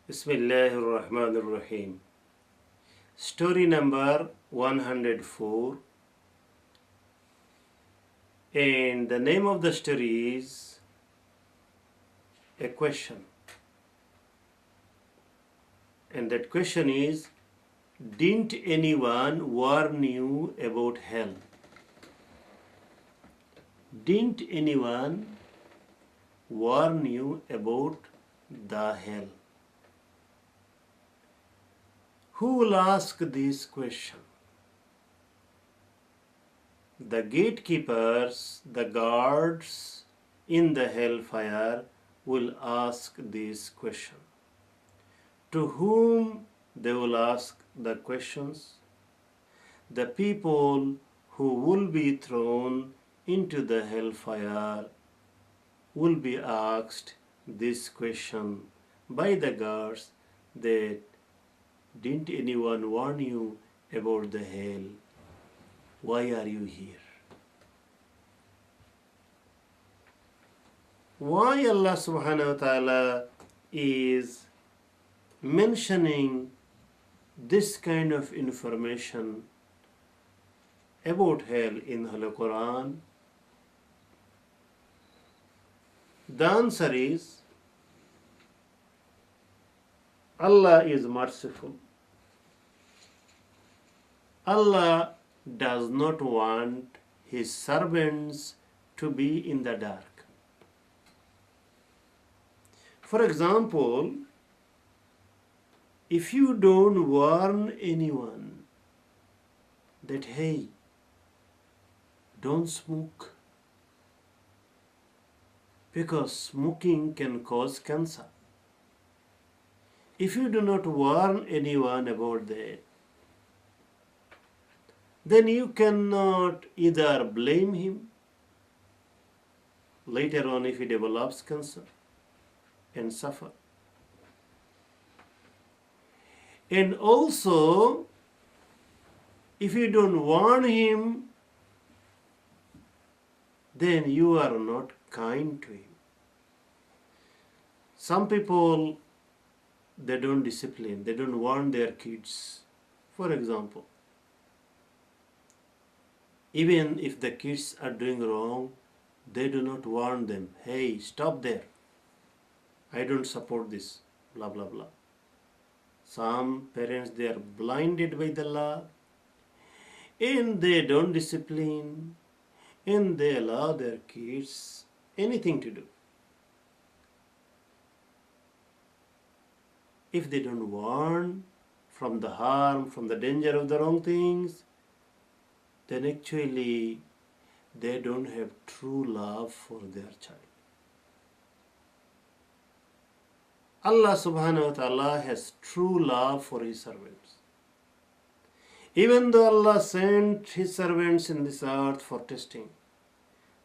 Bismillahirrahmanirrahim. Story number 104, and the name of the story is a question. And that question is, didn't anyone warn you about hell? Didn't anyone warn you about the hell? Who will ask this question? The gatekeepers, the guards in the hellfire will ask this question. To whom they will ask the questions? The people who will be thrown into the hellfire will be asked this question by the guards that didn't anyone warn you about the hell? Why are you here? Why Allah subhanahu wa ta'ala is mentioning this kind of information about hell in the Quran? The answer is Allah is merciful. Allah does not want His servants to be in the dark. For example, if you don't warn anyone that, hey, don't smoke, because smoking can cause cancer. If you do not warn anyone about that, then you cannot either blame him later on if he develops cancer and suffer. And also, if you don't warn him, then you are not kind to him. Some people, they don't discipline, they don't warn their kids. For example, even if the kids are doing wrong, they do not warn them, hey, stop there. I don't support this, blah, blah, blah. Some parents, they are blinded by the law and they don't discipline and they allow their kids anything to do. If they don't warn from the harm, from the danger of the wrong things, then actually they don't have true love for their child. Allah subhanahu wa ta'ala has true love for His servants. Even though Allah sent His servants in this earth for testing,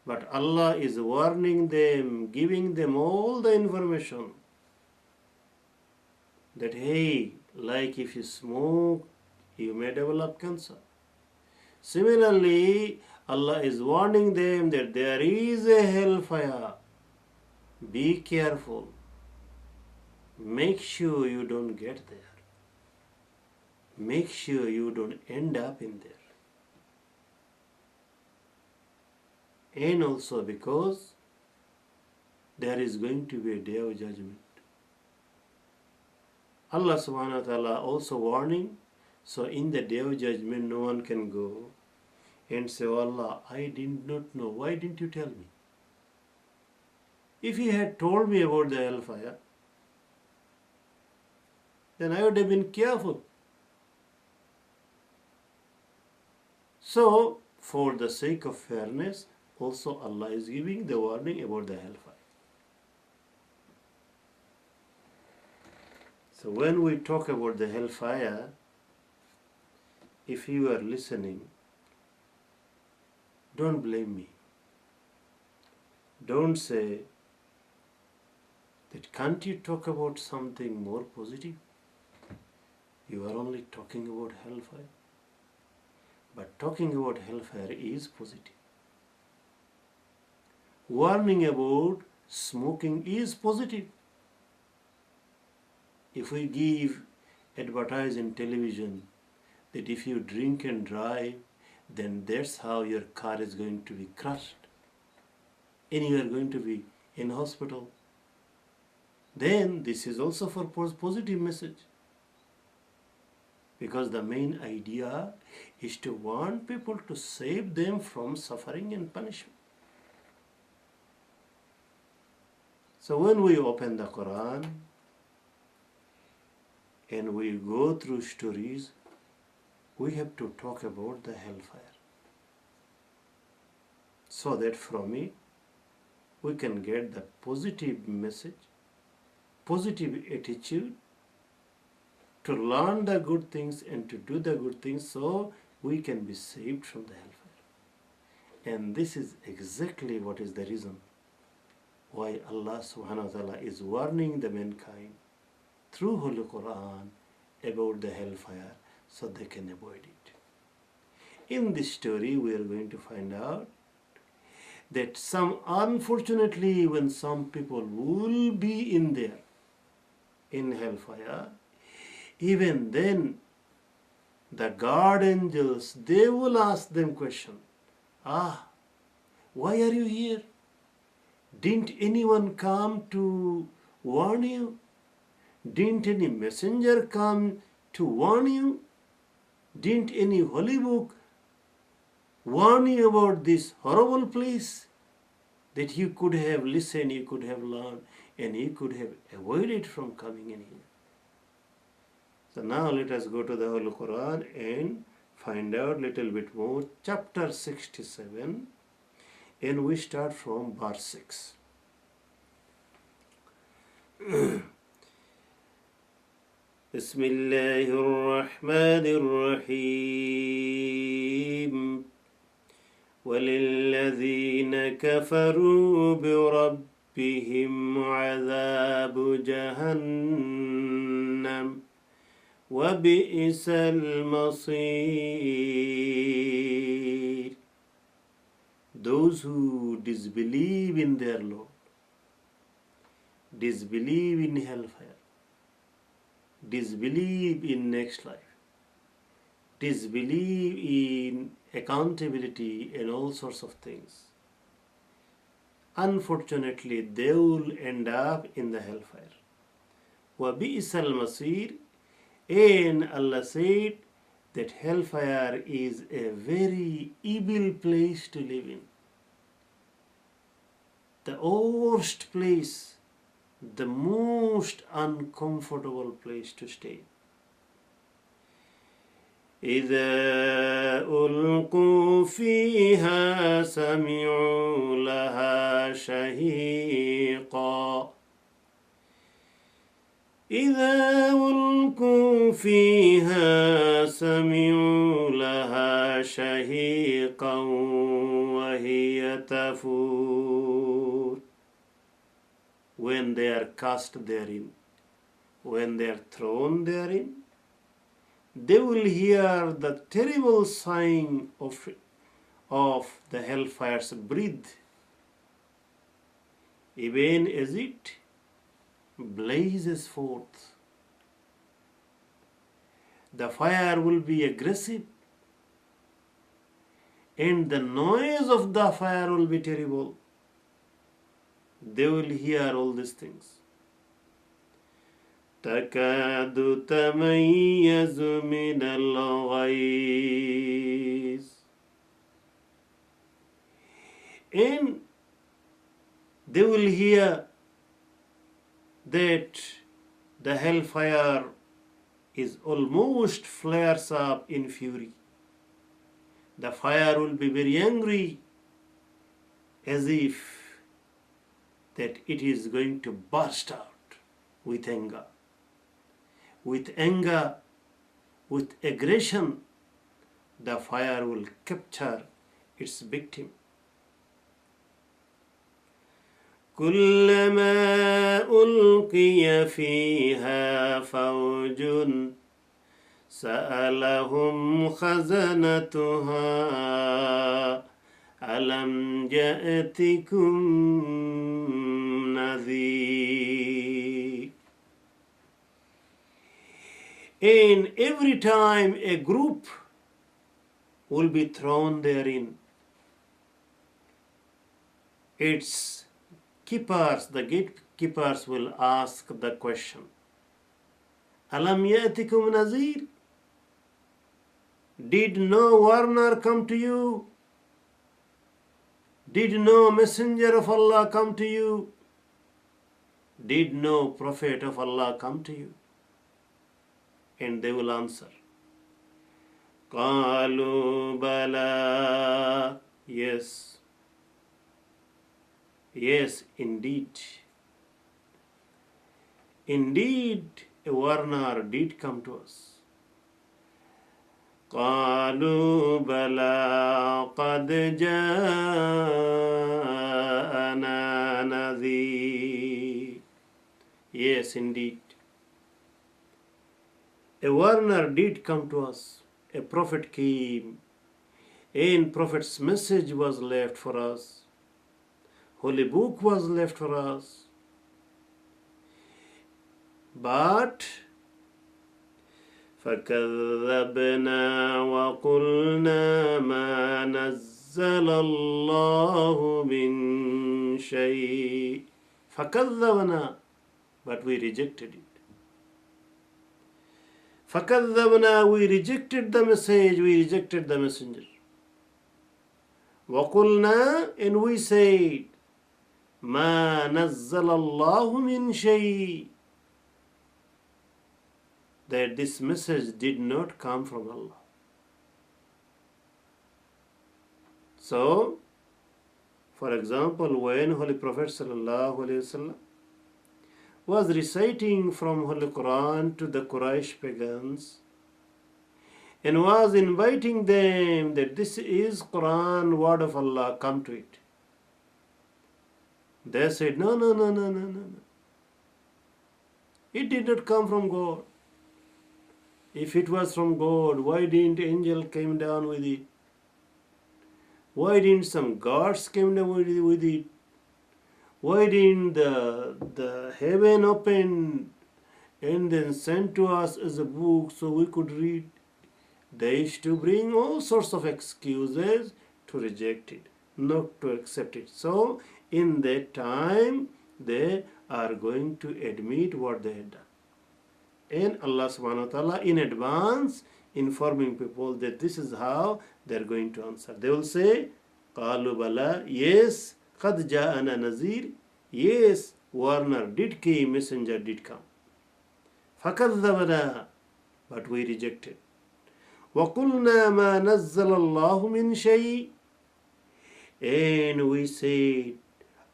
but Allah is warning them, giving them all the information that, hey, like if you smoke, you may develop cancer. Similarly, Allah is warning them that there is a hellfire. Be careful. Make sure you don't get there. Make sure you don't end up in there. And also because there is going to be a day of judgment. Allah subhanahu wa ta'ala also warning, so in the day of judgment no one can go and say, oh Allah, I did not know. Why didn't you tell me? If you had told me about the hellfire, then I would have been careful. So, for the sake of fairness, also Allah is giving the warning about the hellfire. So when we talk about the hellfire, if you are listening, don't blame me. Don't say that can't you talk about something more positive? You are only talking about hellfire. But talking about hellfire is positive. Warning about smoking is positive. If we give advertise in television that if you drink and drive, then that's how your car is going to be crushed and you are going to be in hospital. Then this is also for positive message, because the main idea is to want people to save them from suffering and punishment. So when we open the Quran and we go through stories, we have to talk about the hellfire, so that from it we can get the positive message, positive attitude, to learn the good things and to do the good things, so we can be saved from the hellfire. And this is exactly what is the reason why Allah subhanahu wa ta'ala is warning the mankind through Holy Quran about the hellfire, so they can avoid it. In this story we are going to find out that unfortunately, when some people will be in there, in hellfire, even then the guard angels, they will ask them question. Why are you here? Didn't anyone come to warn you? Didn't any messenger come to warn you? Didn't any holy book warn you about this horrible place, that you could have listened, you could have learned, and you could have avoided from coming in here? So now let us go to the Holy Quran and find out little bit more. Chapter 67, and we start from verse 6. بسم الله الرحمن الرحيم وللذين كفروا بربهم عذاب جهنم وبئس المصير. Those who disbelieve in their Lord, disbelieve in hellfire, disbelieve in next life, disbelieve in accountability and all sorts of things, unfortunately they will end up in the hellfire. وَبِئْسَ الْمَصِيرِ. And Allah said that hellfire is a very evil place to live in, the worst place, the most uncomfortable place to stay. إذا ألقوا فيها سمعوا لها شهيقا. إذا ألقوا فيها سمعوا لها شهيقا وهي تفور. When they are cast therein, when they are thrown therein, they will hear the terrible sighing of the hellfire's breath, even as it blazes forth. The fire will be aggressive, and the noise of the fire will be terrible. They will hear all these things. تكاد تميز من الغيظ. And they will hear that the hellfire is almost flares up in fury. The fire will be very angry, as if that it is going to burst out with anger. With anger, with aggression, the fire will capture its victim. كلما ألقي فيها فوج سألهم خزنتها ألم يأتكم نذير. And every time a group will be thrown therein, its keepers, the gatekeepers will ask the question, Alam yatikum nazir? Did no warner come to you? Did no messenger of Allah come to you? Did no prophet of Allah come to you? And they will answer, Qalu bala. Yes. Yes, indeed. Indeed, a warner did come to us. قالوا بلى قد جاءنا نذير. Yes, indeed. A warner did come to us. A prophet came. And prophet's message was left for us. Holy book was left for us. But فكذبنا وقلنا ما نزل الله من شيء. فكذبنا, but we rejected it. فكذبنا, we rejected the message, we rejected the messenger. وقلنا, and we said, ما نزل الله من شيء, that this message did not come from Allah. So, for example, when Holy Prophet ﷺ was reciting from Holy Quran to the Quraysh pagans and was inviting them that this is Quran, word of Allah, come to it. They said, no. It did not come from God. If it was from God, why didn't angel came down with it? Why didn't some gods came down with it? Why didn't the heaven open and then sent to us as a book so we could read? They used to bring all sorts of excuses to reject it, not to accept it. So in that time, they are going to admit what they had done. And Allah subhanahu wa ta'ala in advance informing people that this is how they are going to answer. They will say, Qalu bala, yes, qad ja'ana nazir, yes, warner did come, messenger did come. فَكَذَّبْنَا, but we rejected. وَقُلْنَا مَا نَزَّلَ اللَّهُ مِنْ شَيْءٍ, and we said,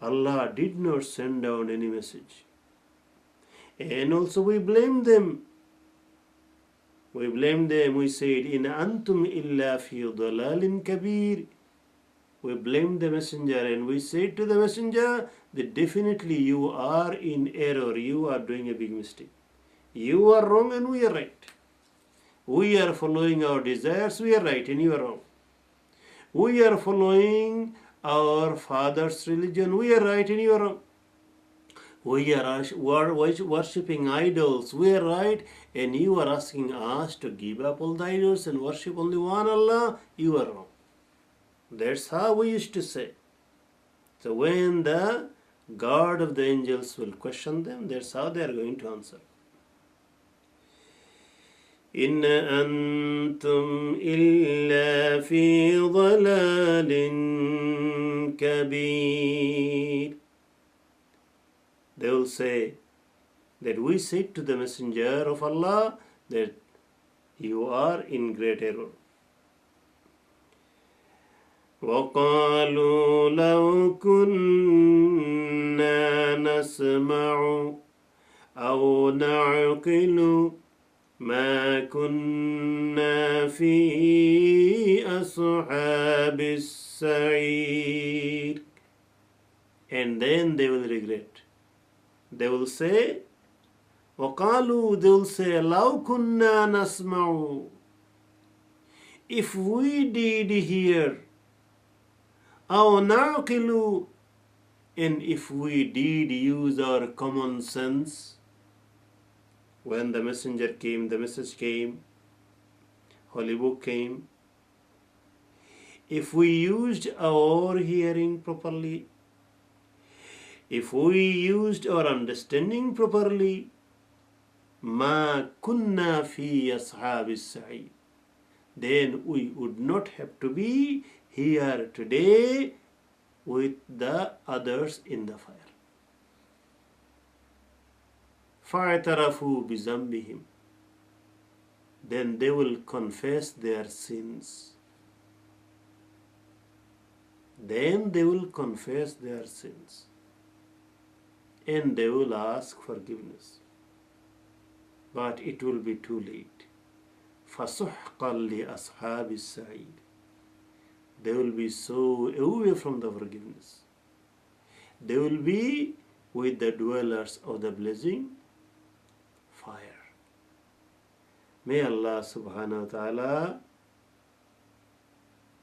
Allah did not send down any message. And also we blamed them. We said, In antum illa fi dalalin kabir. We blamed the messenger and we said to the messenger that definitely you are in error, you are doing a big mistake. You are wrong and we are right. We are following our desires, we are right and you are wrong. We are following our father's religion, we are right and you are wrong. We are worshipping idols, we are right, and you are asking us to give up all the idols and worship only one Allah, you are wrong. That's how we used to say. So when the God of the angels will question them, that's how they are going to answer. إِنْ أَنْتُمْ إِلَّا فِي ضَلَالٍ كَبِيرٍ. They will say that we said to the messenger of Allah that you are in great error. وَقَالُوا لَوْ كُنَّا نَسْمَعُ أَوْ نَعْقِلُ مَا كُنَّا فِي أَصْحَابِ السَّعِيرِ. And then they will regret. They will say, وَقَالُوا, they will say, لَوْ كُنَّا نَسْمَعُ, if we did hear, أَوْ نَعْقِلُ, and if we did use our common sense, When the messenger came, the message came, Holy Book came. If we used our hearing properly, if we used our understanding properly, ما كنا في أصحاب السعيد, then we would not have to be here today with the others in the fire. فاعترفوا بذنبهم, then they will confess their sins. Then they will confess their sins and they will ask forgiveness. But it will be too late. فَسُحْقًا لِأَصْحَابِ السَّعِيدِ, they will be so away from the forgiveness. They will be with the dwellers of the blazing fire. May Allah subhanahu wa ta'ala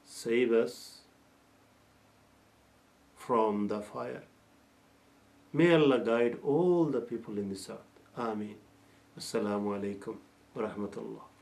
save us from the fire. May Allah guide all the people in this earth. Ameen. Assalamu alaikum wa rahmatullah.